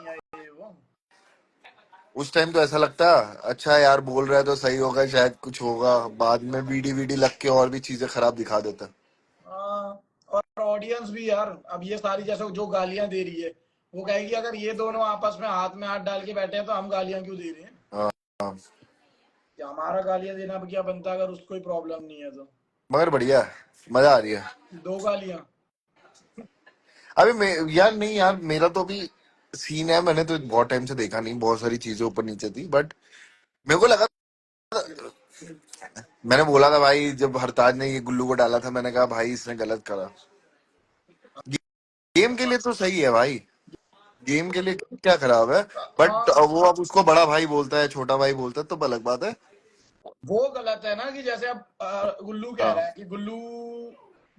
लड़कियां ये वो। उस टाइम तो ऐसा लगता अच्छा यार बोल रहा है तो सही होगा, शायद कुछ होगा, बाद में वीडी वीडी लग के और भी चीजें खराब दिखा देता। हाँ, और ऑडियंस भी यार, अब ये सारी जैसे जो गालियां दे रही है, वो कहेगी अगर ये दोनों आपस में हाथ में हाथ डाल के बैठे हैं तो हम गालियां क्यों दे रहे हैं? हाँ हाँ। कि हमारा गालियां देना भी क्या बनता अगर उसको कोई प्रॉब्लम नहीं है तो? मगर बढ़िया है, मजा आ रही है। दो गालियां। अभी मैं यार नहीं यार, मेरा तो अभी सीन है, मैंने तो बहुत टाइम से देखा नहीं, बहुत सारी चीजें ऊपर नीचे थी, बट मेरे को लगा, मैंने बोला था भाई जब हरताज ने ये गुल्लू को डाला था, मैंने कहा भाई इसने गलत करा। गेम के लिए तो सही है भाई, गेम के लिए क्या खराब है, बट हाँ, वो अब उसको बड़ा भाई बोलता है, छोटा भाई बोलता है, तो अलग बात है। वो गलत है ना कि जैसे अब गुल्लू कह हाँ रहा है कि गुल्लू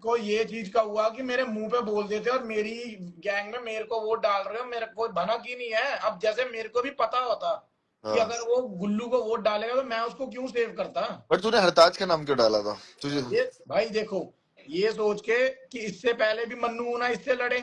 को ये चीज का हुआ कि मेरे मुंह पे बोल देते और मेरी गैंग में मेरे को वोट डाल रहे हो, मेरे को भनक ही नहीं है। अब जैसे मेरे को भी पता होता कि हाँ। अगर वो गुल्लू को वोट डालेगा तो मैं उसको क्यों सेव करता? बट तूने हरताज का नाम क्यों डाला था तुझे? ये भाई देखो, ये सोच के कि इससे पहले भी मन्नू मुना इससे लड़े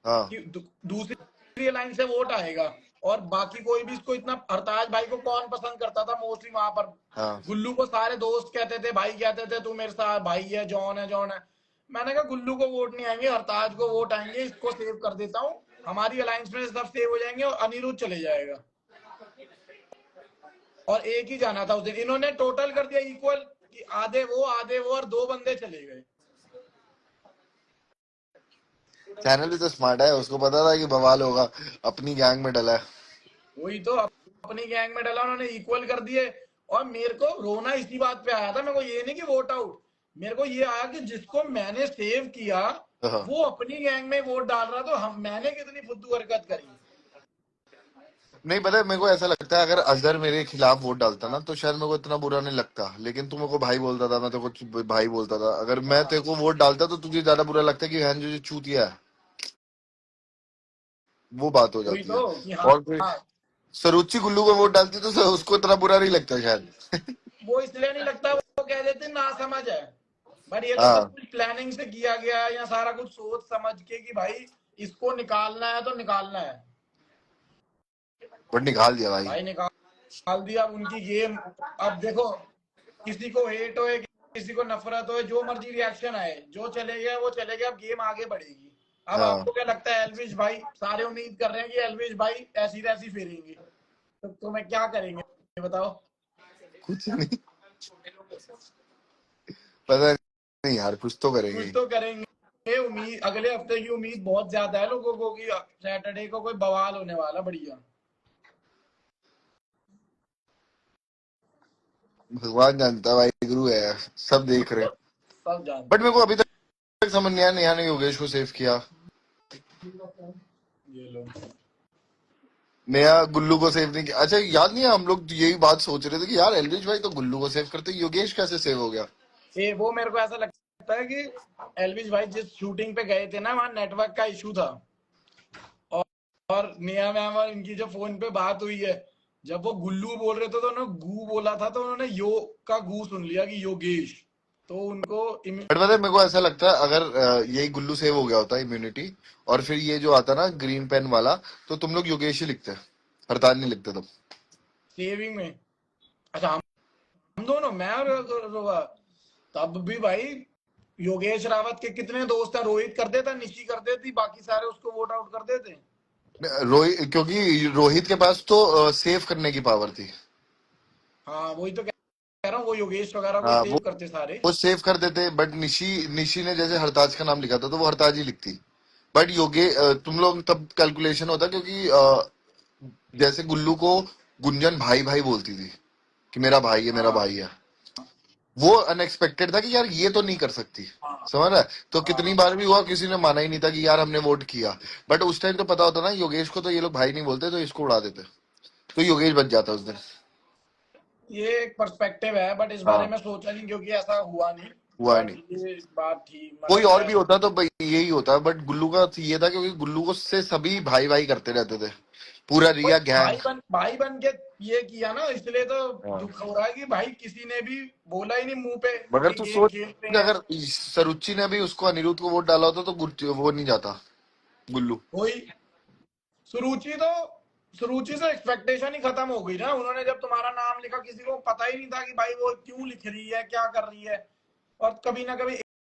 हाँ कि दूसरी लाइन से वोट आएगा, और बाकी कोई भी इसको इतना, हरताज भाई को कौन पसंद करता था मोस्टली वहां पर? हाँ। गुल्लू को सारे दोस्त कहते थे, भाई कहते थे तू मेरे साथ भाई है, जॉन है, जॉन है। मैंने कहा गुल्लू को वोट नहीं आएंगे, हरताज को वोट आएंगे, इसको सेव कर देता हूँ, हमारी अलायंस में सब सेव हो जाएंगे और अनिरुद्ध चले जाएगा। और एक ही जाना था उस दिन, इन्होंने टोटल कर दिया इक्वल कि आधे वो और दो बंदे चले गए। चैनल भी तो स्मार्ट है, उसको पता था कि बवाल होगा, अपनी गैंग में डला है। वही तो, अपनी गैंग में डाला उन्होंने, इक्वल कर दिए। और मेरे को रोना इसी बात पे आया था, मेरे को ये नहीं कि वोट आउट, मेरे को ये आया कि जिसको मैंने सेव किया हाँ। वो अपनी गैंग में वोट डाल रहा, तो हम मैंने कितनी फुद्दू हरकत करी। नहीं पता है, मेरे को ऐसा लगता है अगर अजहर मेरे खिलाफ वोट डालता ना तो शायद मेरे को इतना बुरा नहीं लगता, लेकिन तू मेरे को भाई बोलता था, मैं तेरे को भाई बोलता था, अगर मैं हाँ, तेरे को वोट डालता तो तुझे ज्यादा बुरा लगता कि बहन जो चूतिया है, वो बात हो वही जाती है। तो कि हाँ, और फिर सरुचि गुल्लू को वोट डालती तो उसको इतना बुरा नहीं लगता शायद। वो इसलिए नहीं लगता, वो कह देते ना समझ है। बट ये तो सब हाँ, कुछ प्लानिंग से किया गया है, या सारा कुछ सोच समझ के कि भाई इसको निकालना है तो निकालना है। बट निकाल दिया भाई। भाई निकाल दिया, अब उनकी गेम। अब देखो, किसी को हेट होए, किसी को नफरत होए, जो मर्जी रिएक्शन आए, जो चले गया वो चले गया, अब गेम आगे बढ़ेगी। अब हाँ। आपको क्या लगता है, एलविश भाई, सारे उम्मीद कर रहे हैं कि एलविश भाई ऐसी तैसी फेरेंगे, तो तुम्हें क्या करेंगे बताओ? कुछ नहीं, पता नहीं यार, कुछ तो करेंगे कुछ ही। तो करेंगे। उम्मीद, अगले हफ्ते की उम्मीद बहुत ज्यादा है लोगों को कि सैटरडे को कोई बवाल होने वाला बढ़िया। भगवान जानता है भाई, गुरु है, सब देख रहे हैं। सब बट जानते मेरे को हैं। अभी तक समझ नहीं आया नेहा ने योगेश को सेव किया। ये लो। नया गुल्लू को सेव नहीं किया, अच्छा याद नहीं है, हम लोग यही बात सोच रहे थे कि यार एलविश भाई तो गुल्लू को सेव करते, योगेश कैसे सेव हो गया? वो मेरे को ऐसा लगता है कि एलविश भाई जिस शूटिंग पे गए थे ना, वहां नेटवर्क का इशू था। और और नेहा मैम और इनकी जो फोन पे बात हुई है, जब वो गुल्लू बोल रहे थे तो उन्होंने गू बोला था, तो उन्होंने यो का गू सुन लिया कि योगेश, तो उनको बट पता है मेरे को ऐसा लगता है अगर यही गुल्लू सेव हो गया होता इम्यूनिटी, और फिर ये जो आता ना ग्रीन पेन वाला, तो तुम लोग योगेश ही लिखते, हरताल नहीं लिखते तब। सेविंग में। अच्छा, हम दोनों, मैं और तब भी भाई योगेश रावत के कितने दोस्त हैं, रोहित कर देता, निशी कर देती, बाकी सारे उसको वोट आउट कर देते। रोहित, क्योंकि रोहित के पास तो सेव करने की पावर थी। हाँ, वही तो कह रहा हूँ, वो योगेश वगैरह को ही हाँ, सेव करते सारे। वो सेव कर देते, बट निशी निशी ने जैसे हरताज का नाम लिखा था तो वो हरताज ही लिखती। बट योगे तुम लोग तब कैलकुलेशन होता, क्योंकि जैसे गुल्लू को गुंजन भाई भाई बोलती थी कि मेरा भाई है, मेरा हाँ, भाई है, वो अनएक्सपेक्टेड था कि यार ये तो नहीं कर सकती, हाँ, समझ रहा है, तो कितनी हाँ। बार भी हुआ किसी ने माना ही नहीं था कि यार हमने वोट किया। बट उस टाइम तो पता होता ना योगेश को तो ये लोग भाई नहीं बोलते, तो इसको उड़ा देते, तो योगेश बच जाता उस दिन। ये एक पर्सपेक्टिव है, बट इस बारे हाँ, में सोचा नहीं क्योंकि ऐसा हुआ नहीं। हुआ बट नहीं। ये बात थी, कोई मतलब और मैं, भी होता तो भाई यही होता, बट गुल्लू का ये था क्योंकि गुल्लू को से सभी भाई भाई करते रहते थे, पूरा वही रिया गैंग। भाई बन के ये किया ना, इसलिए तो हाँ। दुख हो रहा है कि भाई किसी ने भी बोला ही नहीं मुंह पे मगर कि तू गेम सोच, खेल रहे हैं। अगर सरुचि ने भी उसको अनिरुद्ध को वोट डाला होता तो वो नहीं जाता गुल्लू। वही, सुरुचि तो सुरुचि से एक्सपेक्टेशन ही खत्म हो गई ना। उन्होंने जब तुम्हारा नाम लिखा, किसी को पता ही नहीं था कि भाई वो क्यों लिख रही है, क्या कर रही है। और कभी ना कभी